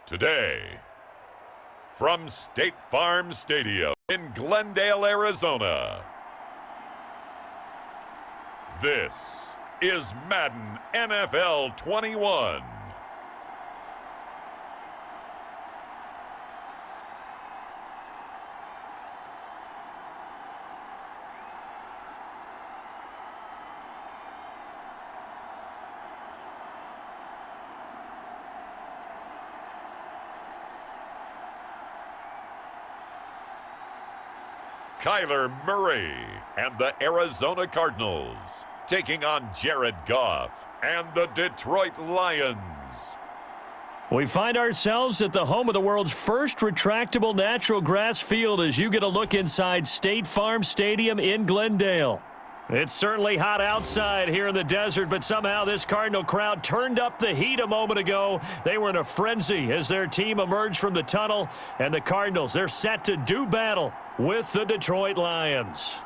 Today, from State Farm Stadium in Glendale, Arizona, this is Madden NFL 21. Kyler Murray and the Arizona Cardinals taking on Jared Goff and the Detroit Lions. We find ourselves at the home of the world's first retractable natural grass field as you get a look inside State Farm Stadium in Glendale. It's certainly hot outside here in the desert, but somehow this Cardinal crowd turned up the heat a moment ago. They were in a frenzy as their team emerged from the tunnel, and the Cardinals, they're set to do battle with the Detroit Lions.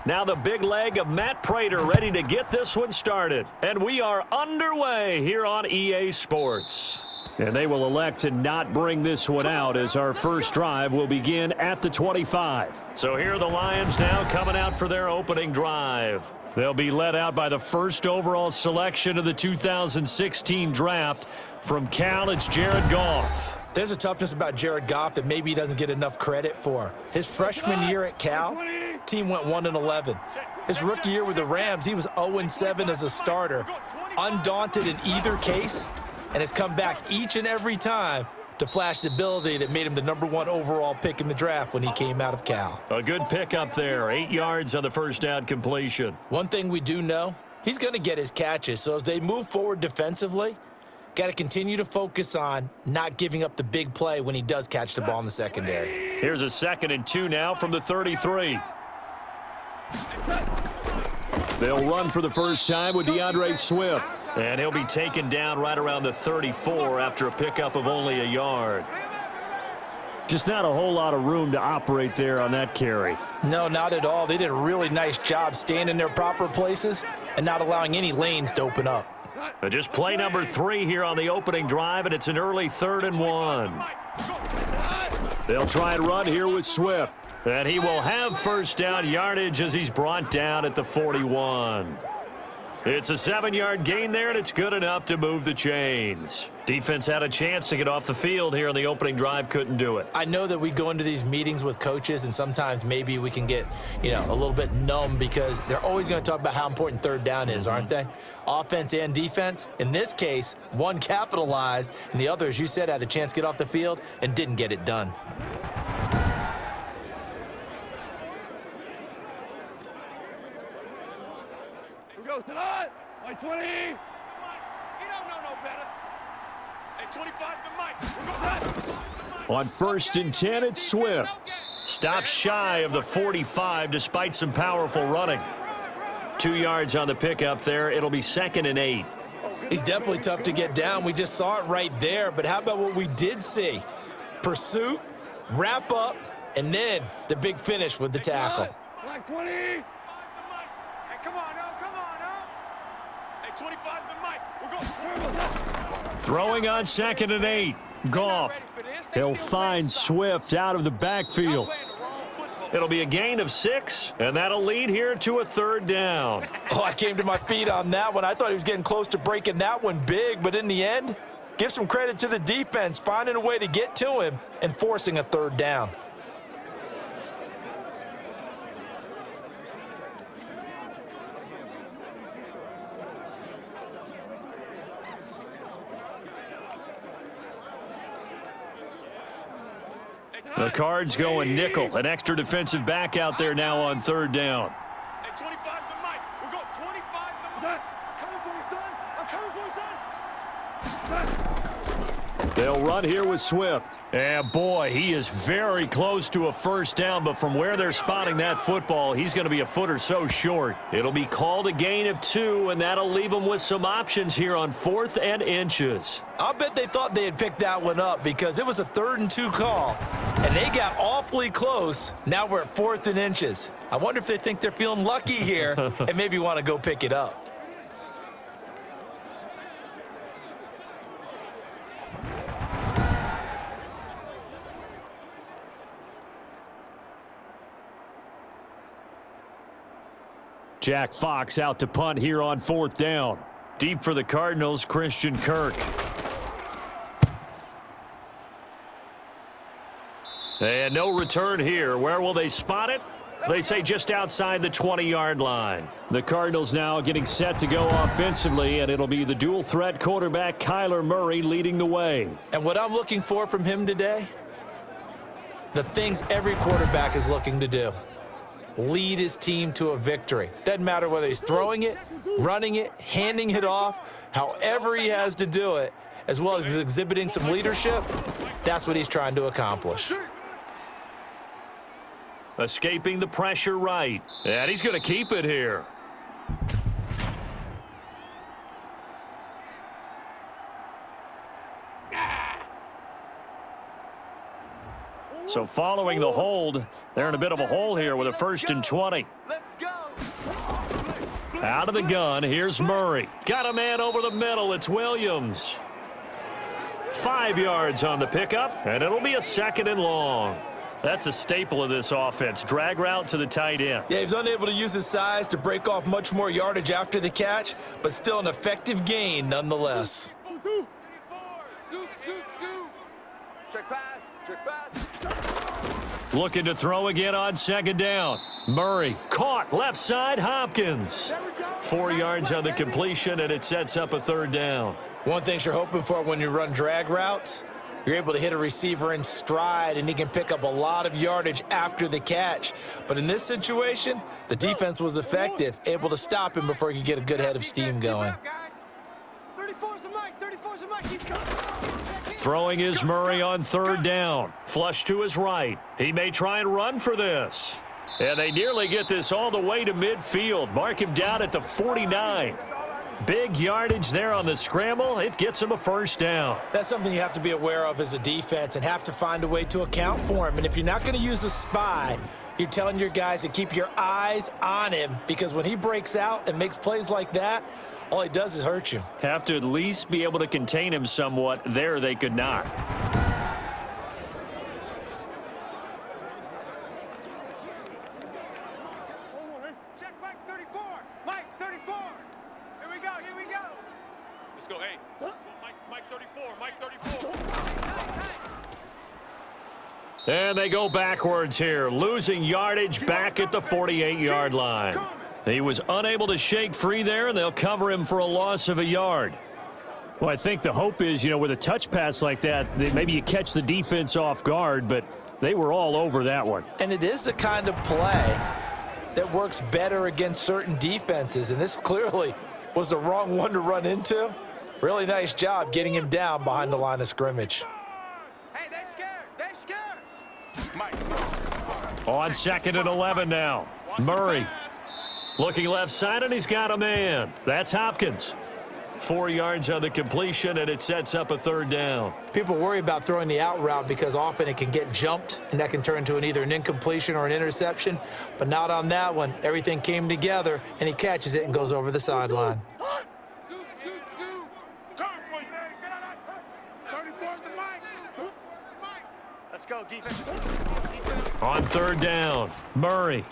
Now the big leg of Matt Prater ready to get this one started. And we are underway here on EA Sports. And they will elect to not bring this one out as our first drive will begin at the 25. So here are the Lions now coming out for their opening drive. They'll be led out by the first overall selection of the 2016 draft. From Cal, it's Jared Goff. There's a toughness about Jared Goff that maybe he doesn't get enough credit for. His freshman year at Cal, team went 1-11. His rookie year with the Rams, he was 0-7 as a starter. Undaunted in either case, and has come back each and every time to flash the ability that made him the #1 overall pick in the draft when he came out of Cal. A good pickup there, 8 yards on the first down completion. One thing we do know, he's going to get his catches, so as they move forward defensively, got to continue to focus on not giving up the big play when he does catch the ball in the secondary. Here's a 2nd and 2 now from the 33. They'll run for the first time with DeAndre Swift. And he'll be taken down right around the 34 after a pickup of only a yard. Just not a whole lot of room to operate there on that carry. No, not at all. They did a really nice job staying in their proper places and not allowing any lanes to open up. Just play number 3 here on the opening drive, and it's an early 3rd and 1. They'll try and run here with Swift. And he will have first down yardage as he's brought down at the 41. It's a 7-yard gain there, and it's good enough to move the chains. Defense had a chance to get off the field here on the opening drive, couldn't do it. I know that we go into these meetings with coaches, and sometimes maybe we can get, a little bit numb because they're always going to talk about how important 3rd down is, aren't they? Offense and defense. In this case, one capitalized, and the other, as you said, had a chance to get off the field and didn't get it done. Tonight, my 20. He don't know no better. Hey, 25 the mic. On 1st and 10, it's Swift. Stops shy of the 45 despite some powerful running. 2 yards on the pickup there. It'll be 2nd and 8. He's definitely tough to get down. We just saw it right there. But how about what we did see? Pursuit, wrap up, and then the big finish with the tackle. Black 20. Hey, come on, no, come on, no. Hey, 25 the mic. We're going. Throwing on 2nd and 8. Goff. He'll find Swift out of the backfield. It'll be a gain of 6, and that'll lead here to a 3rd down. Oh, I came to my feet on that one. I thought he was getting close to breaking that one big, but in the end, give some credit to the defense, finding a way to get to him and forcing a 3rd down. The Cards going nickel. An extra defensive back out there now on 3rd down. Hey, 25 the mic. We're going 25 the mic. coming for you, son. I'm coming for you, son. They'll run here with Swift. And boy, he is very close to a first down, but from where they're spotting that football, he's going to be a foot or so short. It'll be called a gain of 2, and that'll leave them with some options here on 4th and inches. I'll bet they thought they had picked that one up because it was a 3rd and 2 call, and they got awfully close. Now we're at 4th and inches. I wonder if they think they're feeling lucky here and maybe want to go pick it up. Jack Fox out to punt here on 4th down. Deep for the Cardinals, Christian Kirk. And no return here. Where will they spot it? They say just outside the 20-yard line. The Cardinals now getting set to go offensively, and it'll be the dual-threat quarterback Kyler Murray leading the way. And what I'm looking for from him today, the things every quarterback is looking to do. Lead his team to a victory. Doesn't matter whether he's throwing it, running it, handing it off, however he has to do it, as well as exhibiting some leadership, that's what he's trying to accomplish. Escaping the pressure right. And he's going to keep it here. So following the hold, they're in a bit of a hole here with a 1st and 20. Out of the gun, here's Murray. Got a man over the middle, it's Williams. 5 yards on the pickup, and it'll be a 2nd and long. That's a staple of this offense. Drag route to the tight end. Yeah, he was unable to use his size to break off much more yardage after the catch, but still an effective gain nonetheless. Check pass. Check pass. Looking to throw again on 2nd down. Murray caught left side, Hopkins. 4 yards on the completion, and it sets up a 3rd down. One thing you're hoping for when you run drag routes, you're able to hit a receiver in stride, and he can pick up a lot of yardage after the catch. But in this situation, the defense was effective, able to stop him before he could get a good head of steam going. 34's the mic. 34's the mic. He's coming. Throwing is Murray on 3rd down. Flush to his right. He may try and run for this. And they nearly get this all the way to midfield. Mark him down at the 49. Big yardage there on the scramble. It gets him a 1st down. That's something you have to be aware of as a defense and have to find a way to account for him. And if you're not going to use a spy, you're telling your guys to keep your eyes on him, because when he breaks out and makes plays like that, all he does is hurt you. Have to at least be able to contain him somewhat. There they could not. Check Mike 34. Mike 34. Here we go. Here we go. Let's go. Hey. Mike 34. Mike 34. And they go backwards here, losing yardage back at the 48-yard line. He was unable to shake free there, and they'll cover him for a loss of a yard. Well, I think the hope is, with a touch pass like that maybe you catch the defense off guard, but they were all over that one. And it is the kind of play that works better against certain defenses, and this clearly was the wrong one to run into. Really nice job getting him down behind the line of scrimmage. Hey, they're scared. They're scared. Mike. On 2nd and 11 now. Murray looking left side, and he's got a man. That's Hopkins. 4 yards on the completion, and it sets up a 3rd down. People worry about throwing the out route because often it can get jumped, and that can turn into either an incompletion or an interception. But not on that one. Everything came together, and he catches it and goes over the sideline. Scoop, scoop, scoop. Come on, get on that. 34's the mic. Let's go, defense. On 3rd down, Murray.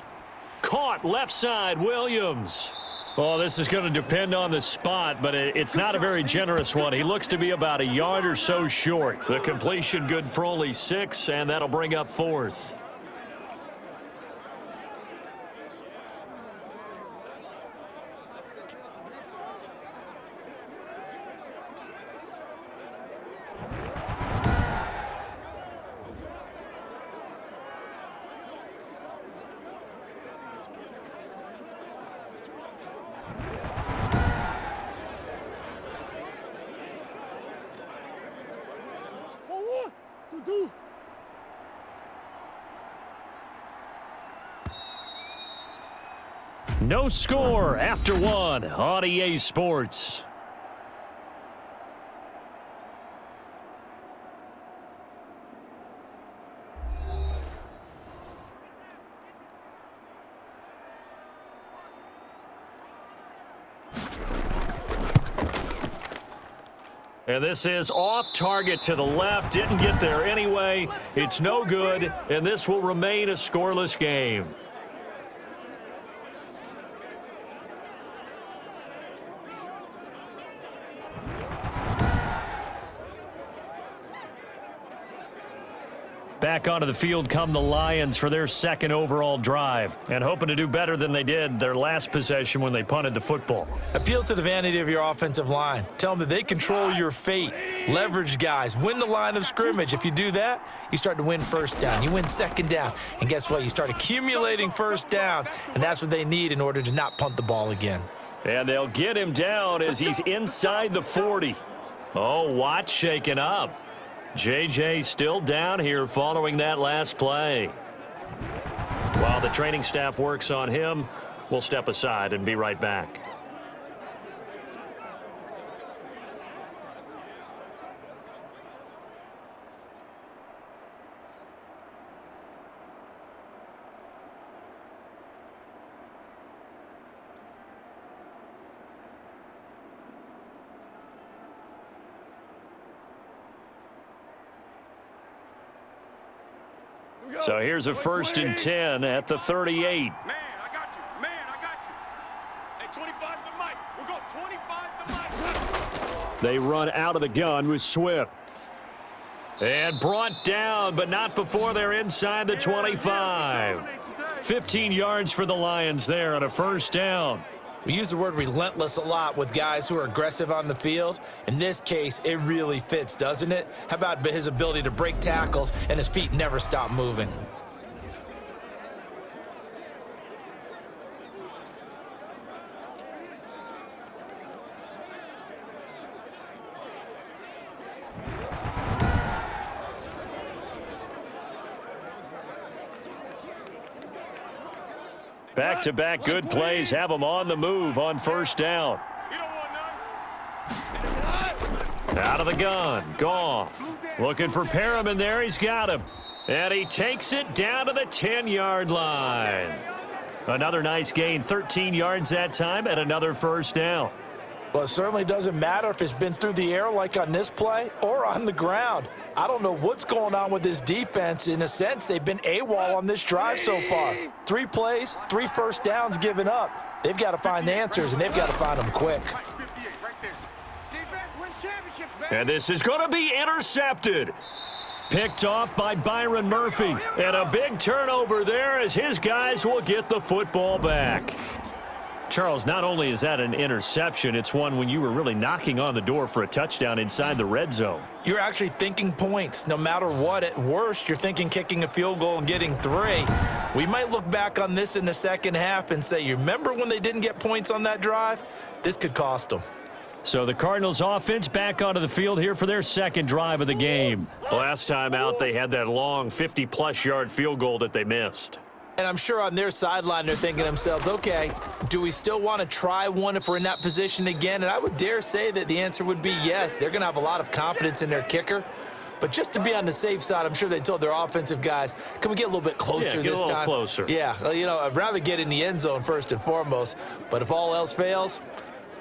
Caught left side, Williams. Well, this is going to depend on the spot, but it's not a very generous one. He looks to be about a yard or so short. The completion good for only 6, and that'll bring up 4th. No score after one on EA Sports. And this is off target to the left. Didn't get there anyway. It's no good, and this will remain a scoreless game. Back onto the field come the Lions for their second overall drive, and hoping to do better than they did their last possession when they punted the football. Appeal to the vanity of your offensive line. Tell them that they control your fate. Leverage guys. Win the line of scrimmage. If you do that, you start to win first down. You win second down. And guess what? You start accumulating first downs, and that's what they need in order to not punt the ball again. And they'll get him down as he's inside the 40. Oh, Watt shaken up. JJ still down here following that last play. While the training staff works on him, we'll step aside and be right back. So here's a 1st and 10 at the 38. Man, I got you. Man, I got you. Hey, 25 to Mike. We're going 25 to Mike. They run out of the gun with Swift. And brought down, but not before they're inside the 25. 15 yards for the Lions there on a 1st down. We use the word relentless a lot with guys who are aggressive on the field. In this case, it really fits, doesn't it? How about his ability to break tackles and his feet never stop moving? Back-to-back good plays have them on the move on 1st down. Out of the gun, Goff. Looking for Perriman there, he's got him. And he takes it down to the 10-yard line. Another nice gain, 13 yards that time, and another 1st down. Well, it certainly doesn't matter if it's been through the air like on this play or on the ground. I don't know what's going on with this defense. In a sense, they've been AWOL on this drive so far. 3 plays, 3 1st downs given up. They've got to find the answers, and they've got to find them quick. And this is going to be intercepted. Picked off by Byron Murphy. And a big turnover there as his guys will get the football back. Charles, not only is that an interception, it's one when you were really knocking on the door for a touchdown inside the red zone. You're actually thinking points. No matter what, at worst, you're thinking kicking a field goal and getting 3. We might look back on this in the second half and say, you remember when they didn't get points on that drive? This could cost them. So the Cardinals offense back onto the field here for their second drive of the game. Last time out, they had that long 50-plus yard field goal that they missed. And I'm sure on their sideline, they're thinking to themselves, okay, do we still want to try one if we're in that position again? And I would dare say that the answer would be yes. They're going to have a lot of confidence in their kicker. But just to be on the safe side, I'm sure they told their offensive guys, can we get a little bit closer this time? Get a little closer. Yeah, well, you know, I'd rather get in the end zone first and foremost. But if all else fails,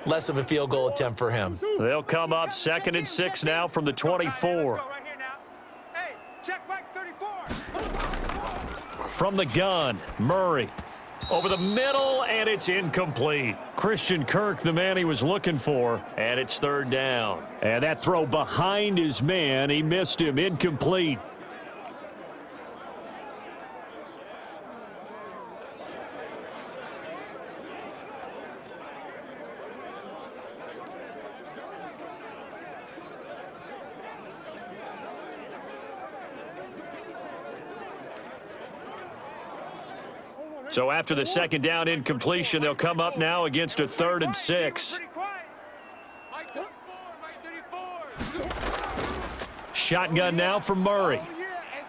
less of a field goal attempt for him. They'll come up 2nd and 6 now from the 24. From the gun, Murray. Over the middle, and it's incomplete. Christian Kirk, the man he was looking for, and it's 3rd down. And that throw behind his man, he missed him, incomplete. So after the 2nd down incompletion, they'll come up now against a 3rd and 6. Shotgun now for Murray.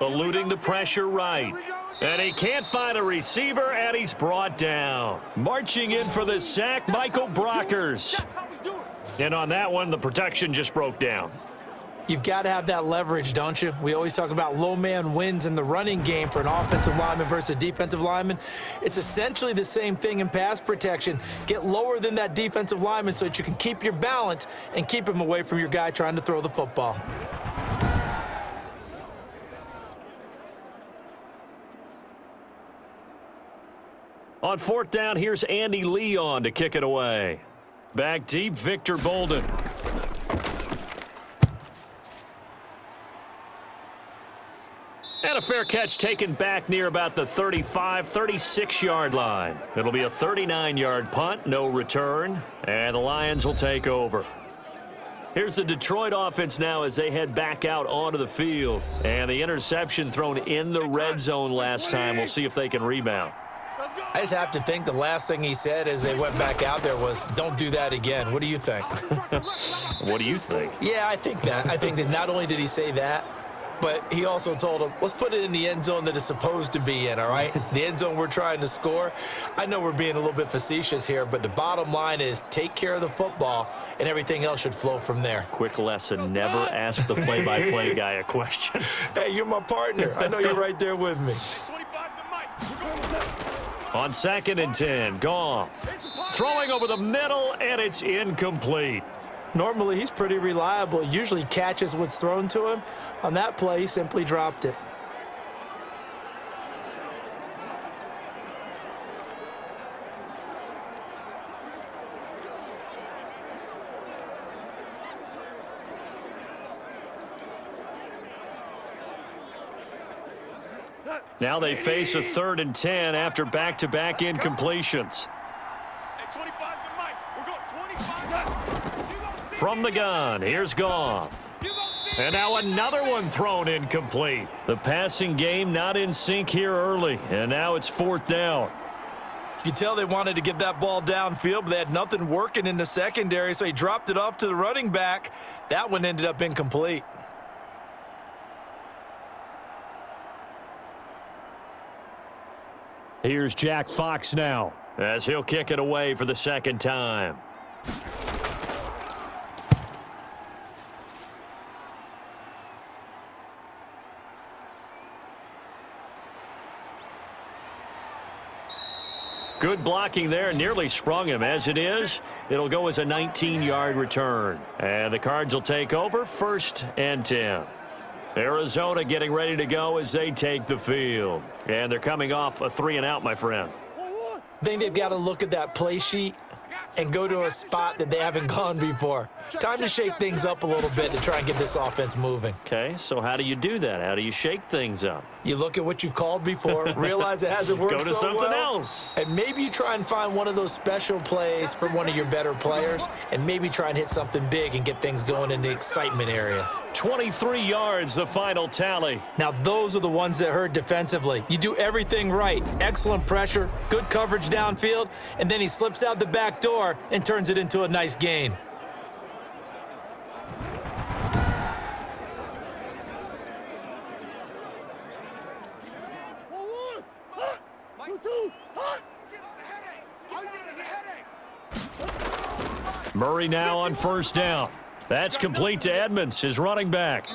Eluding the pressure right. And he can't find a receiver, And he's brought down. Marching in for the sack, Michael Brockers. And on that one, the protection just broke down. You've got to have that leverage, don't you? We always talk about low man wins in the running game for an offensive lineman versus a defensive lineman. It's essentially the same thing in pass protection. Get lower than that defensive lineman so that you can keep your balance and keep him away from your guy trying to throw the football. On fourth down, here's Andy Leon to kick it away. Back deep, Victor Bolden. And a fair catch taken back near about the 35, 36-yard line. It'll be a 39-yard punt, no return, and the Lions will take over. Here's the Detroit offense now as they head back out onto the field. And the interception thrown in the red zone last time. We'll see if they can rebound. I just have to think the last thing he said as they went back out there was, don't do that again. What do you think? What do you think? Yeah, I think that. I think that not only did he say that, but he also told him, let's put it in the end zone that it's supposed to be in, all right? The end zone we're trying to score. I know we're being a little bit facetious here, but the bottom line is take care of the football, and everything else should flow from there. Quick lesson, never ask the play-by-play guy a question. Hey, you're my partner. I know you're right there with me. On 2nd and 10, Goff. Throwing over the middle, and it's incomplete. Normally, he's pretty reliable. He usually catches what's thrown to him. On that play, he simply dropped it. Now they face a 3rd and 10 after back-to-back incompletions. From the gun, here's Goff. And now another one thrown incomplete. The passing game not in sync here early, and now it's 4th down. You could tell they wanted to get that ball downfield, but they had nothing working in the secondary, so he dropped it off to the running back. That one ended up incomplete. Here's Jack Fox now, as he'll kick it away for the 2nd time. Good blocking there, nearly sprung him. As it is, it'll go as a 19-yard return. And the Cards will take over 1st and 10. Arizona getting ready to go as they take the field. And they're coming off a 3-and-out, my friend. I think they've got to look at that play sheet and go to a spot that they haven't gone before. Time to shake things up a little bit to try and get this offense moving. Okay, so how do you do that? How do you shake things up? You look at what you've called before, realize it hasn't worked so well. Go to something else. And maybe you try and find one of those special plays from one of your better players, and maybe try and hit something big and get things going in the excitement area. 23 yards, the final tally. Now, those are the ones that hurt defensively. You do everything right. Excellent pressure, good coverage downfield, and then he slips out the back door and turns it into a nice gain. Murray now on 1st down. That's complete to Edmonds, his running back.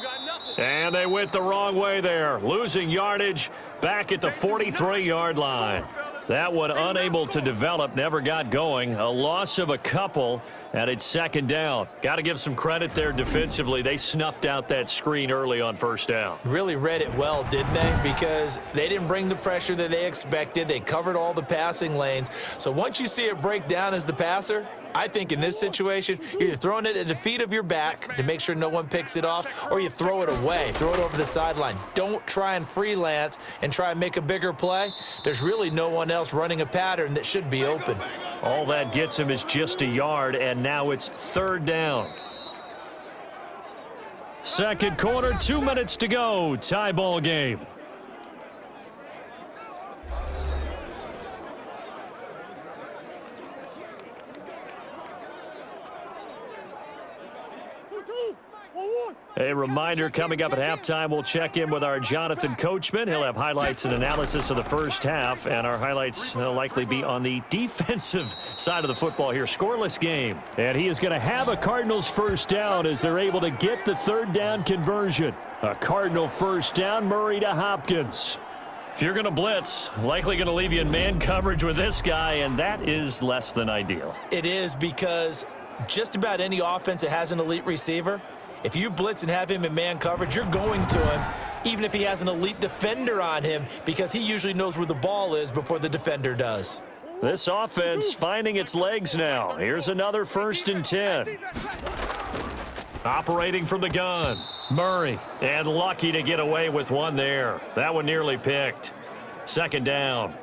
And they went the wrong way there, losing yardage back at the 43-yard line. That one unable to develop, never got going. A loss of a couple, and it's 2nd down. Got to give some credit there defensively. They snuffed out that screen early on 1st down. Really read it well, didn't they? Because they didn't bring the pressure that they expected. They covered all the passing lanes. So once you see it break down as the passer, I think in this situation, you're either throwing it at the feet of your back to make sure no one picks it off, or you throw it away, throw it over the sideline. Don't try and freelance and try and make a bigger play. There's really no one else running a pattern that should be open. All that gets him is just a yard, and now it's 3rd down. 2nd quarter, 2 minutes to go. Tie ball game. A reminder, coming up at halftime, we'll check in with our Jonathan Coachman. He'll have highlights and analysis of the first half, and our highlights will likely be on the defensive side of the football here. Scoreless game. And he is going to have a Cardinals first down as they're able to get the third down conversion. A Cardinal first down, Murray to Hopkins. If you're going to blitz, likely going to leave you in man coverage with this guy, and that is less than ideal. It is, because just about any offense that has an elite receiver, if you blitz and have him in man coverage, you're going to him, even if he has an elite defender on him, because he usually knows where the ball is before the defender does. This offense finding its legs now. Here's another 1st and 10. Operating from the gun, Murray, and lucky to get away with one there. That one nearly picked. 2nd down.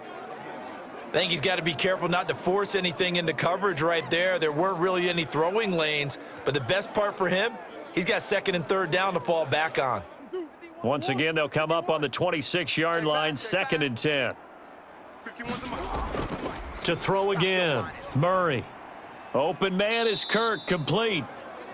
I think he's got to be careful not to force anything into coverage right there. There weren't really any throwing lanes, but the best part for him, he's got 2nd and 3rd down to fall back on. Once again, they'll come up on the 26-yard line, 2nd and 10. To throw again, Murray. Open man is Kirk, complete.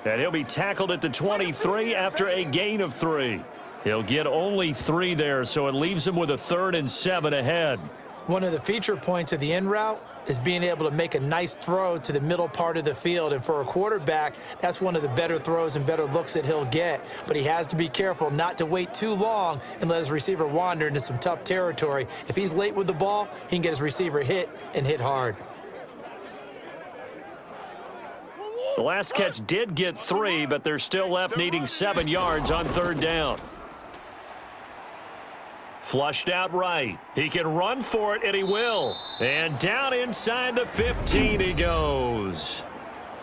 And he'll be tackled at the 23 after a gain of 3. He'll get only 3 there, so it leaves him with a 3rd and 7 ahead. One of the feature points of the in route is being able to make a nice throw to the middle part of the field. And for a quarterback, that's one of the better throws and better looks that he'll get. But he has to be careful not to wait too long and let his receiver wander into some tough territory. If he's late with the ball, he can get his receiver hit and hit hard. The last catch did get 3, but they're still left needing 7 yards on 3rd down. Flushed out right. He can run for it, and he will. And down inside the 15 he goes.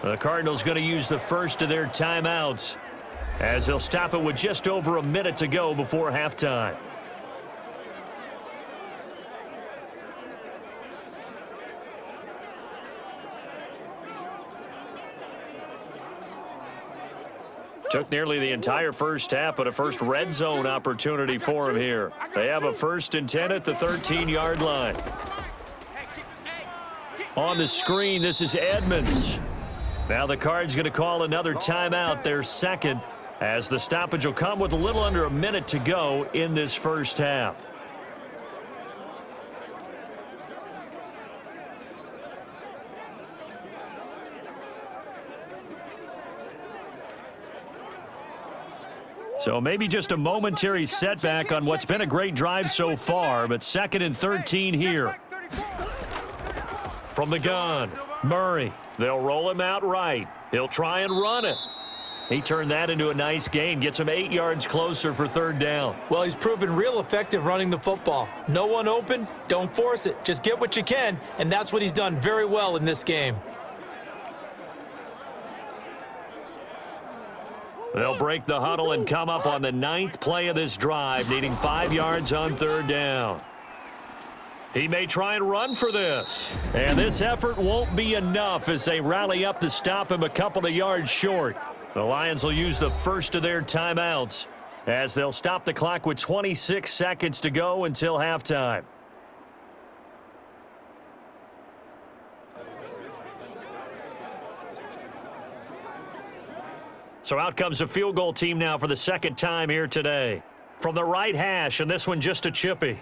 The Cardinals going to use the first of their timeouts as they'll stop it with just over a minute to go before halftime. Took nearly the entire first half, but a first red zone opportunity for him here. They have a 1st and 10 at the 13-yard line. On the screen, this is Edmonds. Now the Cards going to call another timeout, their 2nd, as the stoppage will come with a little under a minute to go in this first half. So maybe just a momentary setback on what's been a great drive so far, but 2nd and 13 here. From the gun, Murray. They'll roll him out right. He'll try and run it. He turned that into a nice gain, gets him 8 yards closer for 3rd down. Well, he's proven real effective running the football. No one open, don't force it. Just get what you can, and that's what he's done very well in this game. They'll break the huddle and come up on the 9th play of this drive, needing 5 yards on 3rd down. He may try and run for this. And this effort won't be enough as they rally up to stop him a couple of yards short. The Lions will use the first of their timeouts as they'll stop the clock with 26 seconds to go until halftime. So out comes a field goal team now for the 2nd time here today. From the right hash, and this one just a chippy.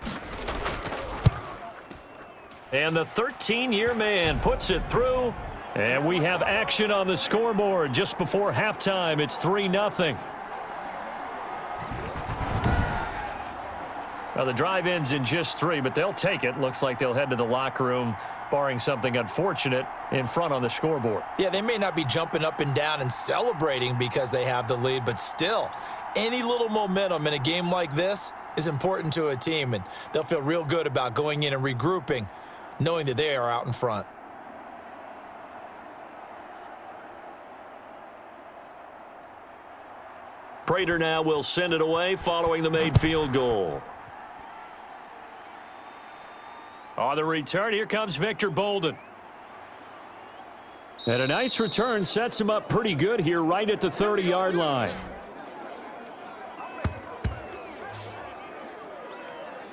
And the 13-year man puts it through, and we have action on the scoreboard just before halftime. It's 3-0. Now the drive ends in just 3, but they'll take it. Looks like they'll head to the locker room, barring something unfortunate in front on the scoreboard. Yeah, they may not be jumping up and down and celebrating because they have the lead, but still, any little momentum in a game like this is important to a team, and they'll feel real good about going in and regrouping, knowing that they are out in front. Prater now will send it away following the made field goal. On the return, here comes Victor Bolden. And a nice return sets him up pretty good here right at the 30-yard line.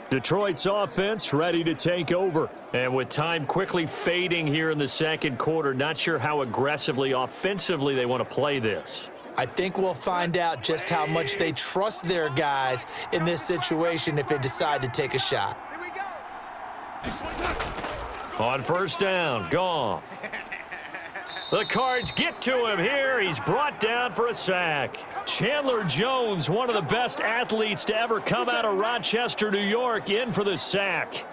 Detroit's offense ready to take over. And with time quickly fading here in the 2nd quarter, not sure how aggressively, offensively they want to play this. I think we'll find out just how much they trust their guys in this situation if they decide to take a shot. On first down, Goff. The Cards get to him here. He's brought down for a sack. Chandler Jones, one of the best athletes to ever come out of Rochester, New York, in for the sack.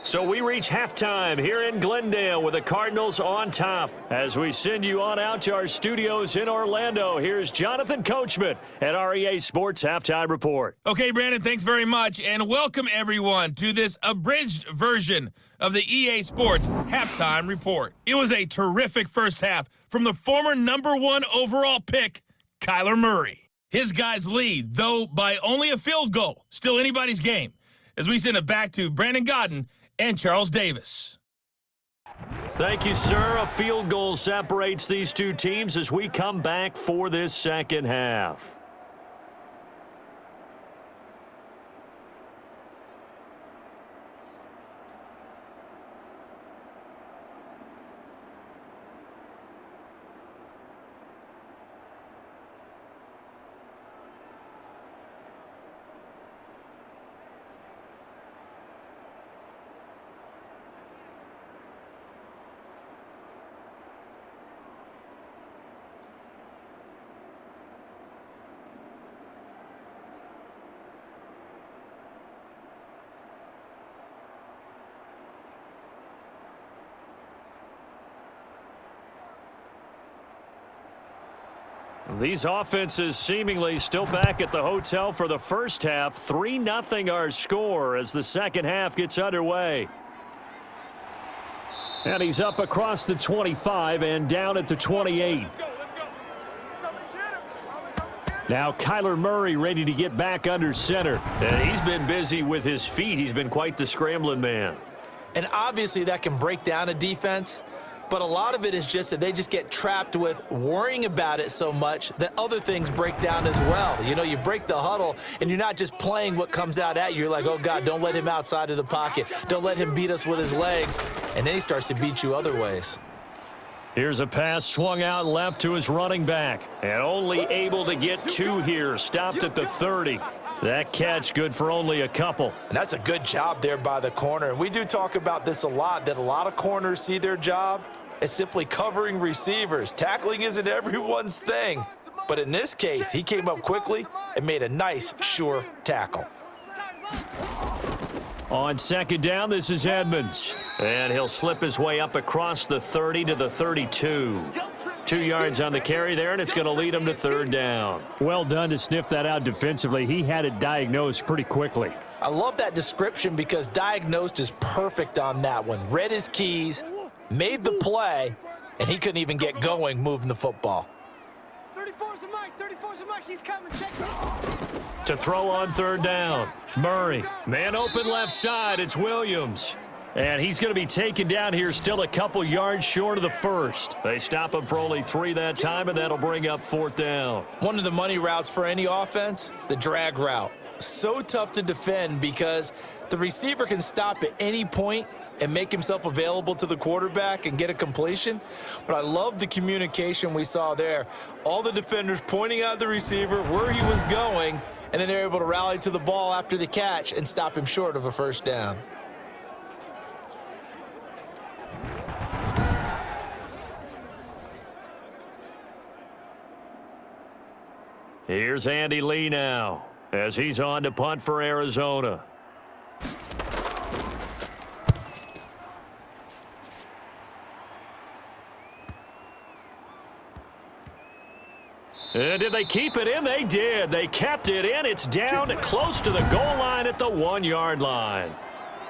So we reach halftime here in Glendale with the Cardinals on top. As we send you on out to our studios in Orlando, here's Jonathan Coachman at our EA Sports Halftime Report. Okay, Brandon, thanks very much, and welcome everyone to this abridged version of the EA Sports Halftime Report. It was a terrific first half from the former #1 overall pick, Kyler Murray. His guys lead, though by only a field goal. Still anybody's game. As we send it back to Brandon Godden and Charles Davis. Thank you, sir. A field goal separates these two teams as we come back for this second half. These offenses seemingly still back at the hotel for the first half. 3-0 our score as the second half gets underway. And he's up across the 25 and down at the 28. Now Kyler Murray ready to get back under center. And he's been busy with his feet. He's been quite the scrambling man. And obviously that can break down a defense. But a lot of it is just that they just get trapped with worrying about it so much that other things break down as well. You know, you break the huddle, and you're not just playing what comes out at you. You're like, oh, God, don't let him outside of the pocket. Don't let him beat us with his legs. And then he starts to beat you other ways. Here's a pass swung out left to his running back. And only able to get 2 here. Stopped at the 30. That catch good for only a couple. And that's a good job there by the corner. And we do talk about this a lot, that a lot of corners see their job as simply covering receivers. Tackling isn't everyone's thing. But in this case, he came up quickly and made a nice, sure tackle. On second down, this is Edmonds. And he'll slip his way up across the 30 to the 32. 2 yards on the carry there, and it's going to lead him to third down. Well done to sniff that out defensively. He had it diagnosed pretty quickly. I love that description because diagnosed is perfect on that one. Read his keys, made the play, and he couldn't even get going moving the football. 34's the Mike, 34's the Mike, he's coming, check it. To throw on third down, Murray. Man open left side, it's Williams. And he's going to be taken down here still a couple yards short of the first. They stop him for only 3 that time, and that'll bring up fourth down. One of the money routes for any offense, the drag route. So tough to defend because the receiver can stop at any point and make himself available to the quarterback and get a completion. But I love the communication we saw there. All the defenders pointing out the receiver, where he was going, and then they're able to rally to the ball after the catch and stop him short of a first down. Here's Andy Lee now as he's on to punt for Arizona. And did they keep it in? They did. They kept it in. It's down close to the goal line at the 1-yard line.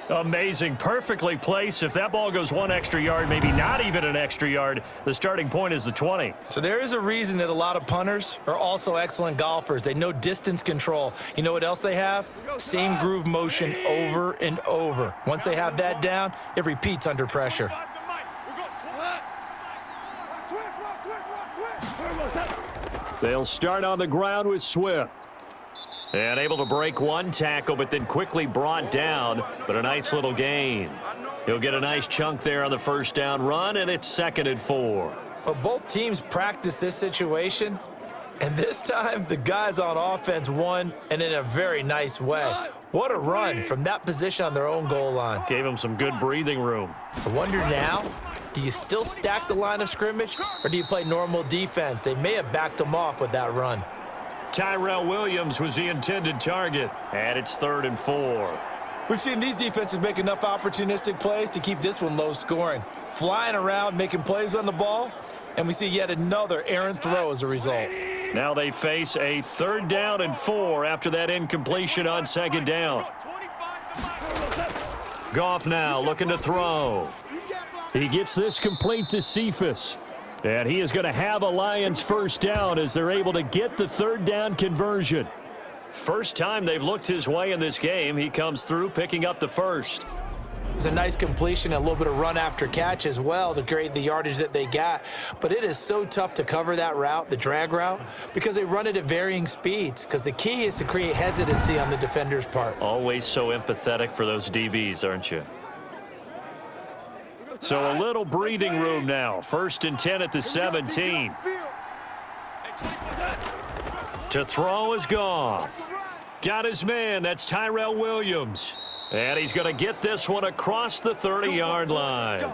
Amazing. Perfectly placed. If that ball goes one extra yard, maybe not even an extra yard, the starting point is the 20. So there is a reason that a lot of punters are also excellent golfers. They know distance control. You know what else they have? Same groove motion over and over. Once they have that down, it repeats under pressure. They'll start on the ground with Swift. And able to break one tackle, but then quickly brought down. But a nice little gain. He'll get a nice chunk there on the first down run, and it's 2nd and 4. Well, both teams practice this situation, and this time the guys on offense won, and in a very nice way. What a run from that position on their own goal line. Gave them some good breathing room. I wonder now, do you still stack the line of scrimmage, or do you play normal defense? They may have backed them off with that run. Tyrell Williams was the intended target, and it's 3rd and 4. We've seen these defenses make enough opportunistic plays to keep this one low scoring. Flying around, making plays on the ball, and we see yet another errant throw as a result. Now they face a 3rd down and 4 after that incompletion on 2nd down. Goff now looking to throw. He gets this complete to Cephas. And he is going to have a Lions first down as they're able to get the 3rd down conversion. First time they've looked his way in this game. He comes through picking up the first. It's a nice completion, a little bit of run after catch as well to create the yardage that they got. But it is so tough to cover that route, the drag route, because they run it at varying speeds. Because the key is to create hesitancy on the defender's part. Always so empathetic for those DBs, aren't you? So a little breathing room now. 1st and 10 at the 17. To throw is Goff. Got his man. That's Tyrell Williams. And he's going to get this one across the 30-yard line.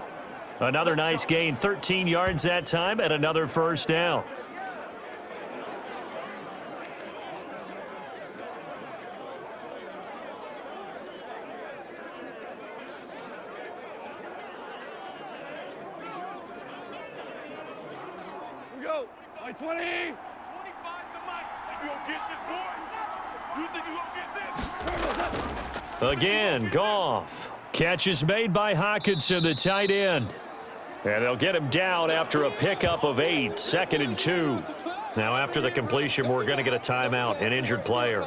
Another nice gain, 13 yards that time, and another first down. Go. 20. 25 the mic. You gonna get this, boy? You think you gonna get this? Again, Goff. Catch is made by Hockenson, the tight end. And they'll get him down after a pickup of 8, 2nd and 2. Now after the completion, we're going to get a timeout, an injured player.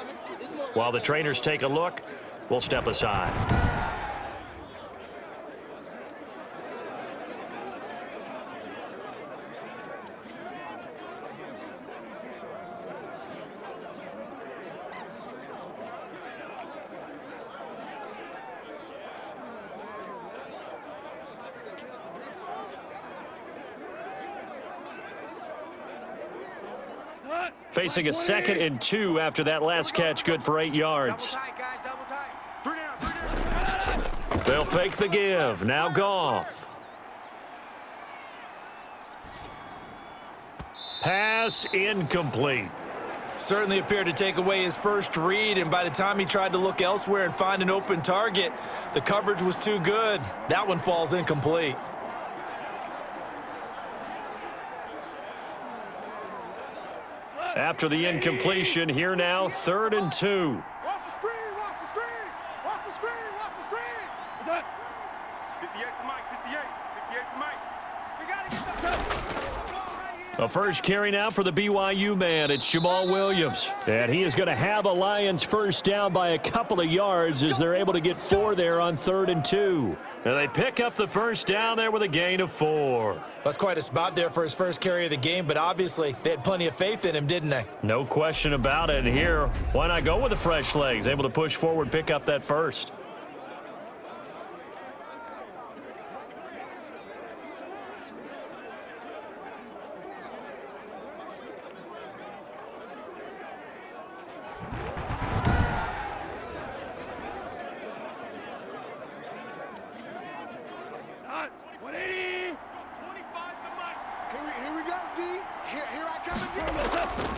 While the trainers take a look, we'll step aside. Facing a 2nd and 2 after that last catch, good for 8 yards. They'll fake the give. Now Goff. Pass incomplete. Certainly appeared to take away his first read, and by the time he tried to look elsewhere and find an open target, the coverage was too good. That one falls incomplete. After the incompletion, here now, 3rd and 2. Watch the screen, watch the screen, watch the screen, watch the screen. What's that? 58 to Mike, 58 to Mike. We gotta get the A first carry now for the BYU man. It's Jamal Williams. And he is going to have a Lions first down by a couple of yards as they're able to get 4 there on 3rd and 2. And they pick up the first down there with a gain of 4. That's quite a spot there for his first carry of the game, but obviously they had plenty of faith in him, didn't they? No question about it. And here, why not go with the fresh legs? Able to push forward, pick up that first.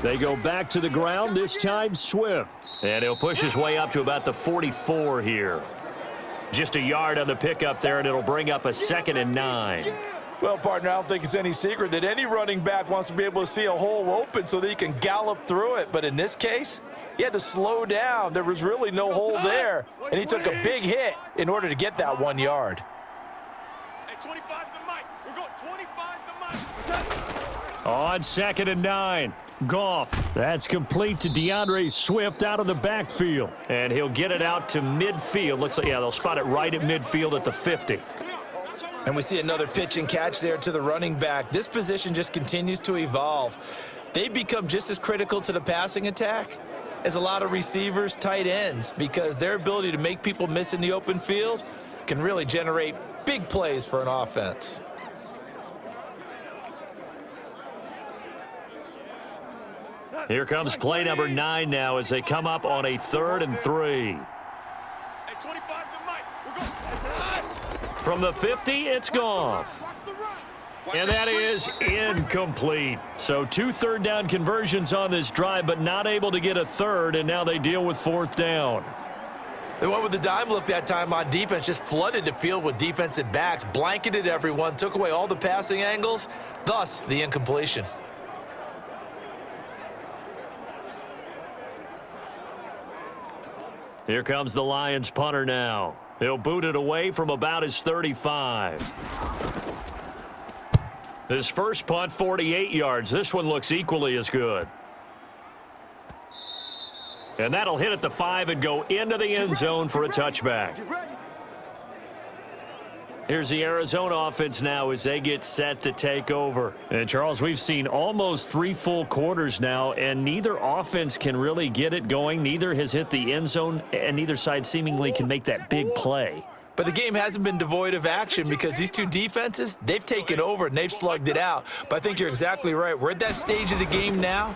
They go back to the ground, this time Swift. And he'll push his way up to about the 44 here. Just a yard on the pickup there, and it'll bring up a 2nd and 9. Well, partner, I don't think it's any secret that any running back wants to be able to see a hole open so that he can gallop through it. But in this case, He had to slow down. There was really no hole there, and he took a big hit in order to get that 1 yard. Hey, 25 to the mic. We're going 25 to the mic. On 2nd and 9. Goff. That's complete to DeAndre Swift out of the backfield. And he'll get it out to midfield. Looks like, yeah, they'll spot it right at midfield at the 50. And we see another pitch and catch there to the running back. This position just continues to evolve. They become just as critical to the passing attack as a lot of receivers, tight ends, because their ability to make people miss in the open field can really generate big plays for an offense. Here comes play number 9 now as they come up on a 3rd and 3. Hey, 25 to the mic. We're going. From the 50, it's Goff. And that is incomplete. So 2 third-down conversions on this drive, but not able to get a third, and now they deal with 4th down. They went with the dime look that time on defense, just flooded the field with defensive backs, blanketed everyone, took away all the passing angles, thus the incompletion. Here comes the Lions punter now. He'll boot it away from about his 35. His first punt, 48 yards. This one looks equally as good. And that'll hit at the 5 and go into the end zone for a touchback. Here's the Arizona offense now as they get set to take over. And, Charles, we've seen almost 3 full quarters now, and neither offense can really get it going. Neither has hit the end zone, and neither side seemingly can make that big play. But the game hasn't been devoid of action because these two defenses, they've taken over and they've slugged it out. But I think you're exactly right. We're at that stage of the game now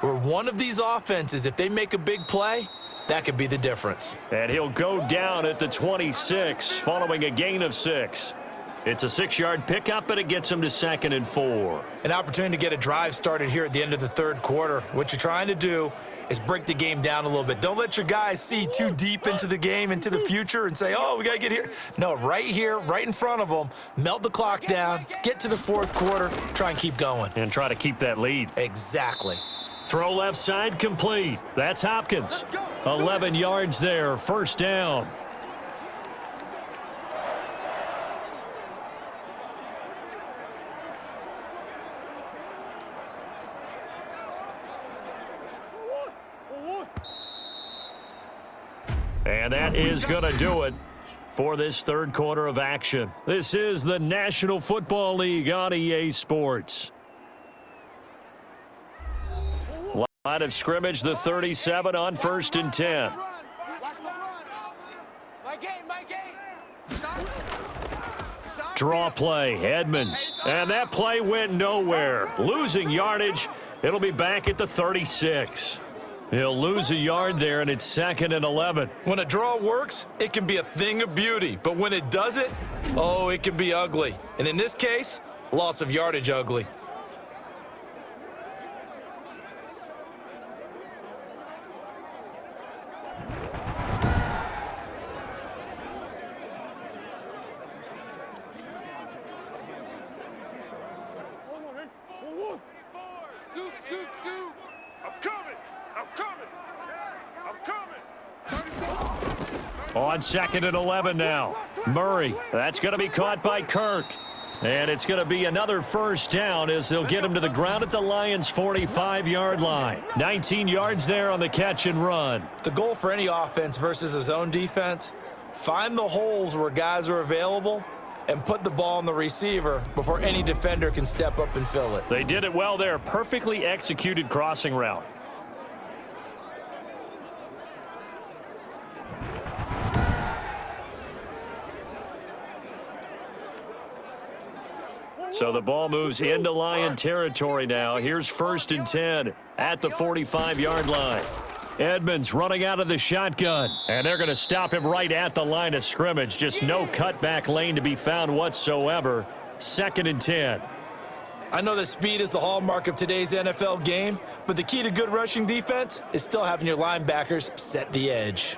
where one of these offenses, if they make a big play, that could be the difference. And he'll go down at the 26 following a gain of 6. It's a 6-yard pickup, and it gets him to 2nd and 4. An opportunity to get a drive started here at the end of the 3rd quarter. What you're trying to do is break the game down a little bit. Don't let your guys see too deep into the game, into the future, and say, oh, we got to get here. No, right here, right in front of them, melt the clock down, get to the 4th quarter, try and keep going. And try to keep that lead. Exactly. Throw left side complete. That's Hopkins. 11 yards there, 1st down. And that is going to do it for this 3rd quarter of action. This is the National Football League on EA Sports. Line of scrimmage, the 37 on 1st and 10. Draw play, Edmonds. And that play went nowhere. Losing yardage. It'll be back at the 36. He'll lose a yard there, and it's 2nd and 11. When a draw works, it can be a thing of beauty. But when it doesn't, oh, it can be ugly. And in this case, loss of yardage ugly. On 2nd and 11 now. Murray, that's going to be caught by Kirk. And it's going to be another 1st down as they'll get him to the ground at the Lions' 45-yard line. 19 yards there on the catch and run. The goal for any offense versus a zone defense, find the holes where guys are available and put the ball on the receiver before any defender can step up and fill it. They did it well there. Perfectly executed crossing route. So the ball moves into Lion territory now. Here's 1st and 10 at the 45-yard line. Edmonds running out of the shotgun. And they're going to stop him right at the line of scrimmage. Just no cutback lane to be found whatsoever. 2nd and 10. I know that speed is the hallmark of today's NFL game, but the key to good rushing defense is still having your linebackers set the edge.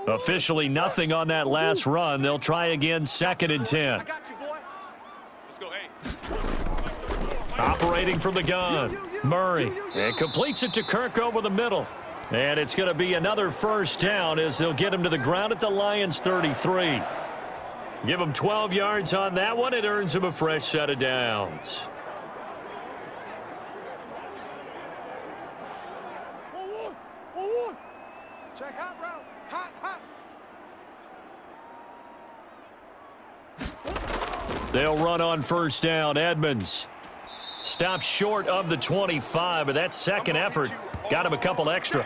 Officially nothing on that last run. They'll try again, 2nd and 10. I got you, boy. Let's go, hey. Operating from the gun. Murray, and completes it to Kirk over the middle. And it's going to be another first down as they'll get him to the ground at the Lions' 33. Give him 12 yards on that one. It earns him a fresh set of downs. Check hot route. Hot. They'll run on first down. Edmonds stops short of the 25, but that second effort got him a couple extra.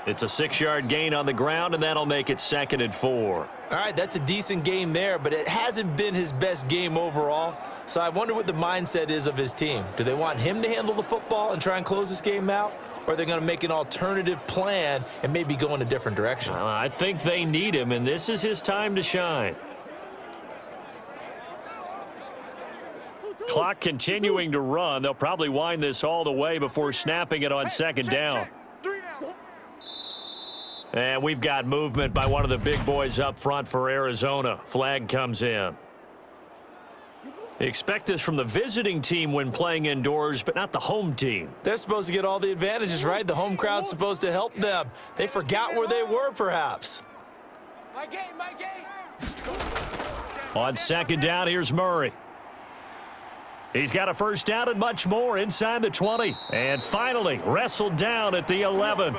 It's a 6-yard gain on the ground, and that'll make it 2nd and 4. All right, that's a decent game there, but it hasn't been his best game overall. So I wonder what the mindset is of his team. Do they want him to handle the football and try and close this game out? Or are they going to make an alternative plan and maybe go in a different direction? I think they need him, and this is his time to shine. Clock continuing to run. They'll probably wind this all the way before snapping it on 2nd down. And we've got movement by one of the big boys up front for Arizona. Flag comes in. Expect this from the visiting team when playing indoors, but not the home team. They're supposed to get all the advantages, right? The home crowd's supposed to help them. They forgot where they were, perhaps. My game. On 2nd down, here's Murray. He's got a first down and much more inside the 20. And finally, wrestled down at the 11.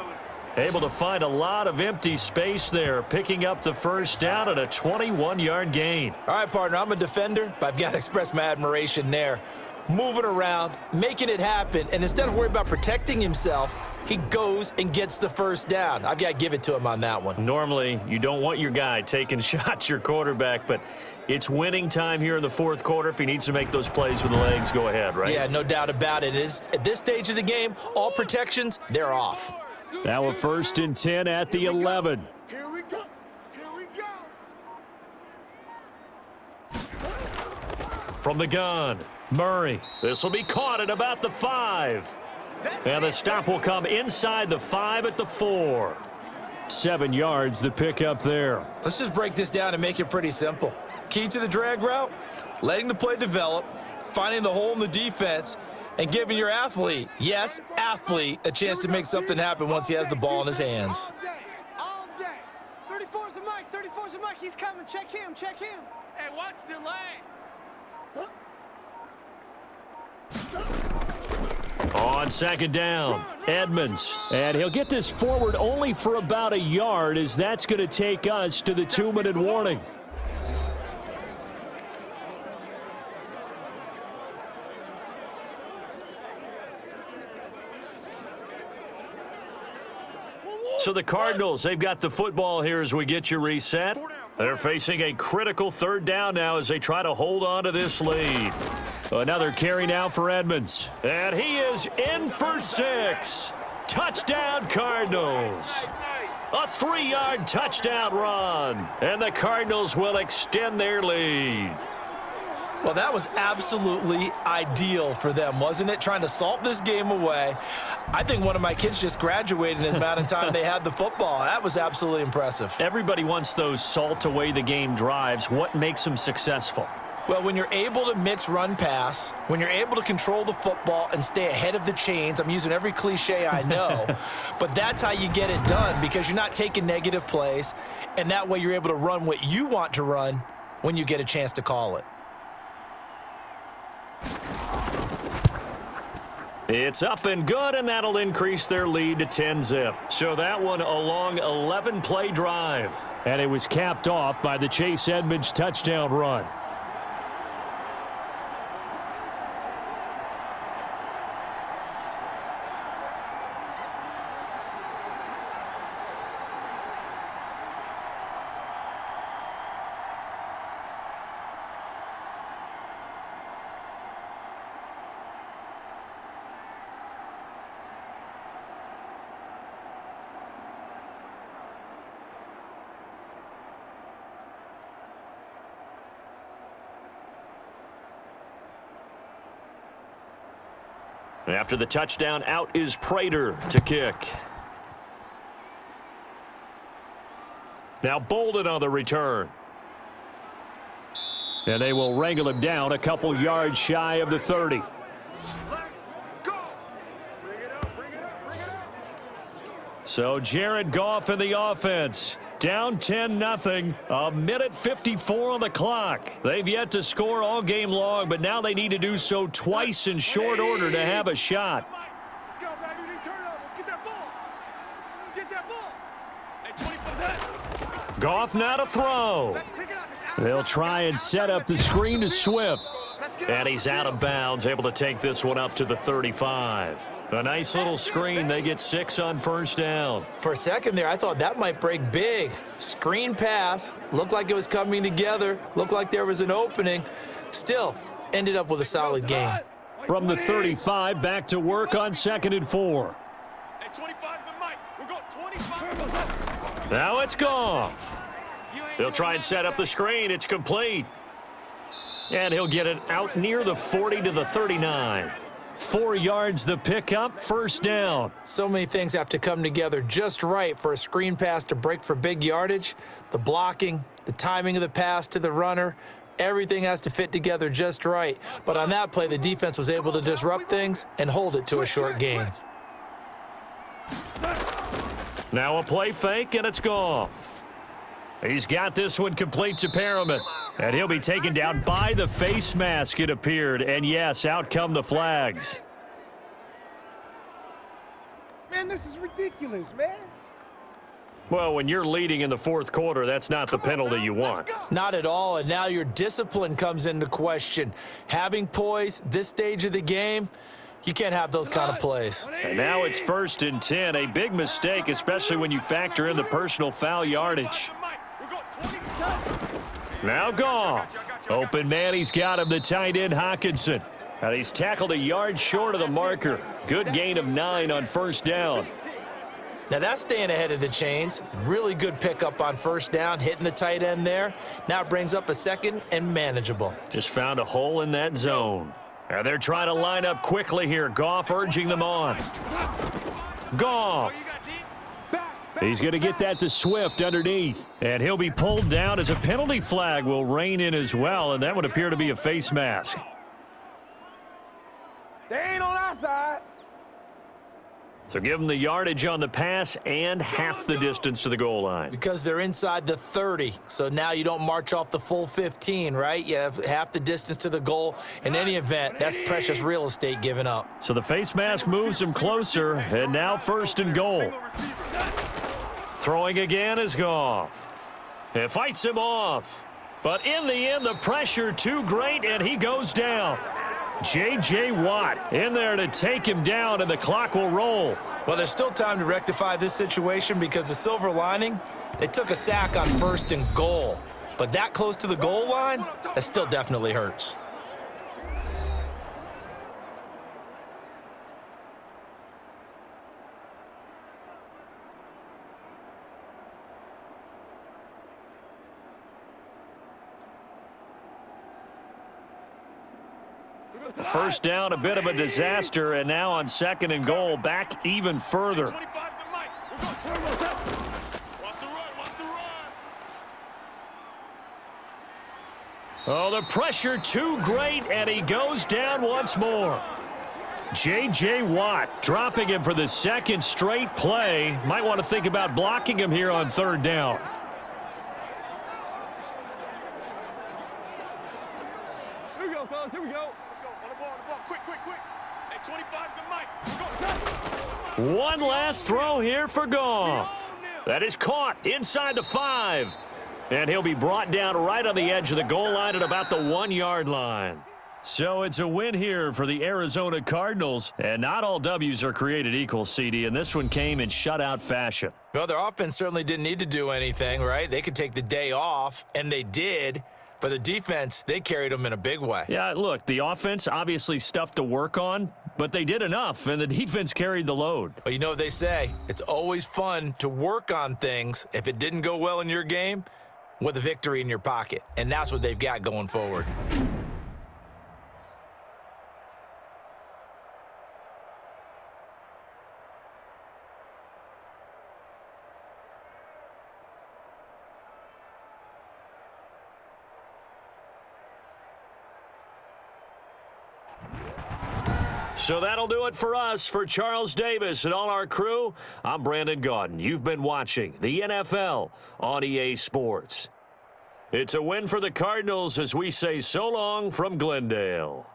Able to find a lot of empty space there, picking up the first down at a 21-yard gain. All right, partner, I'm a defender, but I've got to express my admiration there. Moving around, making it happen, and instead of worrying about protecting himself, he goes and gets the first down. I've got to give it to him on that one. Normally, you don't want your guy taking shots, your quarterback, but it's winning time here in the 4th quarter. If he needs to make those plays with the legs, go ahead, right? Yeah, no doubt about it. At this stage of the game, all protections, they're off. Now a 1st and 10 at the 11. Here we go. From the gun, Murray. This will be caught at about the 5. And the stop will come inside the 5 at the 4. 7 yards, the pickup there. Let's just break this down and make it pretty simple. Key to the drag route, letting the play develop, finding the hole in the defense, and giving your athlete, yes, athlete, a chance to make something happen once he has the ball in his hands. All day. 34's the mic. He's coming. Check him. Hey, watch delay. On 2nd down, Edmonds. And he'll get this forward only for about a yard, as that's going to take us to the 2-minute warning. So the Cardinals, they've got the football here as we get you reset. They're facing a critical 3rd down now as they try to hold on to this lead. Another carry now for Edmonds. And he is in for 6. Touchdown, Cardinals. A 3-yard touchdown run. And the Cardinals will extend their lead. Well, that was absolutely ideal for them, wasn't it? Trying to salt this game away. I think one of my kids just graduated in the amount of time they had the football. That was absolutely impressive. Everybody wants those salt away the game drives. What makes them successful? Well, when you're able to mix run-pass, when you're able to control the football and stay ahead of the chains, I'm using every cliche I know, but that's how you get it done because you're not taking negative plays, and that way you're able to run what you want to run when you get a chance to call it. It's up and good, and that'll increase their lead to 10-zip. So that one a long 11-play drive. And it was capped off by the Chase Edmonds touchdown run. After the touchdown, out is Prater to kick. Now Bolden on the return. And they will wrangle him down a couple yards shy of the 30. Let's go. So Jared Goff in the offense. Down 10-0. A minute 54 on the clock. They've yet to score all game long, but now they need to do so twice in short order to have a shot. Let's go, baby. They turn up. Let's get that ball. Let's get that ball. Hey, 25. Goff now to throw. Let's pick it up. It's out. They'll try and set up the screen to Swift. And he's out of bounds, able to take this one up to the 35. A nice little screen. They get 6 on first down. For a second there, I thought that might break big. Screen pass. Looked like it was coming together. Looked like there was an opening. Still, ended up with a solid game. From the 35, back to work on 2nd and 4. Hey, 25 the mic. We're going 25. Now it's Goff. They'll try and set up the screen. It's complete. And he'll get it out near the 40 to the 39. 4 yards the pickup, first down. So many things have to come together just right for a screen pass to break for big yardage. The blocking, the timing of the pass to the runner, everything has to fit together just right. But on that play, the defense was able to disrupt things and hold it to a short gain. Now a play fake, and it's Goff. He's got this one complete to Perriman. And he'll be taken down by the face mask, it appeared. And yes, out come the flags. Man, this is ridiculous, man. Well, when you're leading in the 4th quarter, that's not the penalty you want. Not at all, and now your discipline comes into question. Having poise this stage of the game, you can't have those kind of plays. And now it's 1st and 10. A big mistake, especially when you factor in the personal foul yardage. Now Goff. Open man, he's got him, the tight end Hockenson. And he's tackled a yard short of the marker. Good gain of 9 on first down. Now that's staying ahead of the chains. Really good pickup on first down, hitting the tight end there. Now it brings up a 2nd and manageable. Just found a hole in that zone. And they're trying to line up quickly here. Goff urging them on. Goff. He's going to get that to Swift underneath. And he'll be pulled down as a penalty flag will rein in as well, and that would appear to be a face mask. They ain't on our side. So give them the yardage on the pass and half the distance to the goal line. Because they're inside the 30, so now you don't march off the full 15, right? You have half the distance to the goal. In any event, that's precious real estate given up. So the face mask moves him closer, and now 1st and goal. Throwing again is Goff. It fights him off. But in the end, the pressure too great, and he goes down. J.J. Watt in there to take him down, and the clock will roll. Well, there's still time to rectify this situation because the silver lining, they took a sack on 1st and goal. But that close to the goal line, that still definitely hurts. First down, a bit of a disaster, and now on 2nd and goal, back even further. Oh, the pressure too great, and he goes down once more. J.J. Watt dropping him for the 2nd straight play. Might want to think about blocking him here on 3rd down. Here we go, fellas. Here we go. Let's go. On the ball. Quick. Hey, 25 the mic. Go. One last throw here for Goff. That is caught inside the 5. And he'll be brought down right on the edge of the goal line at about the 1-yard line. So it's a win here for the Arizona Cardinals. And not all W's are created equal, CD, and this one came in shutout fashion. Well, their offense certainly didn't need to do anything, right? They could take the day off, and they did. But the defense, they carried them in a big way. Yeah, look, the offense obviously stuff to work on, but they did enough, and the defense carried the load. But you know what they say? It's always fun to work on things. If it didn't go well in your game, with a victory in your pocket. And that's what they've got going forward. So that'll do it for us. For Charles Davis and all our crew, I'm Brandon Gaudin. You've been watching the NFL on EA Sports. It's a win for the Cardinals as we say so long from Glendale.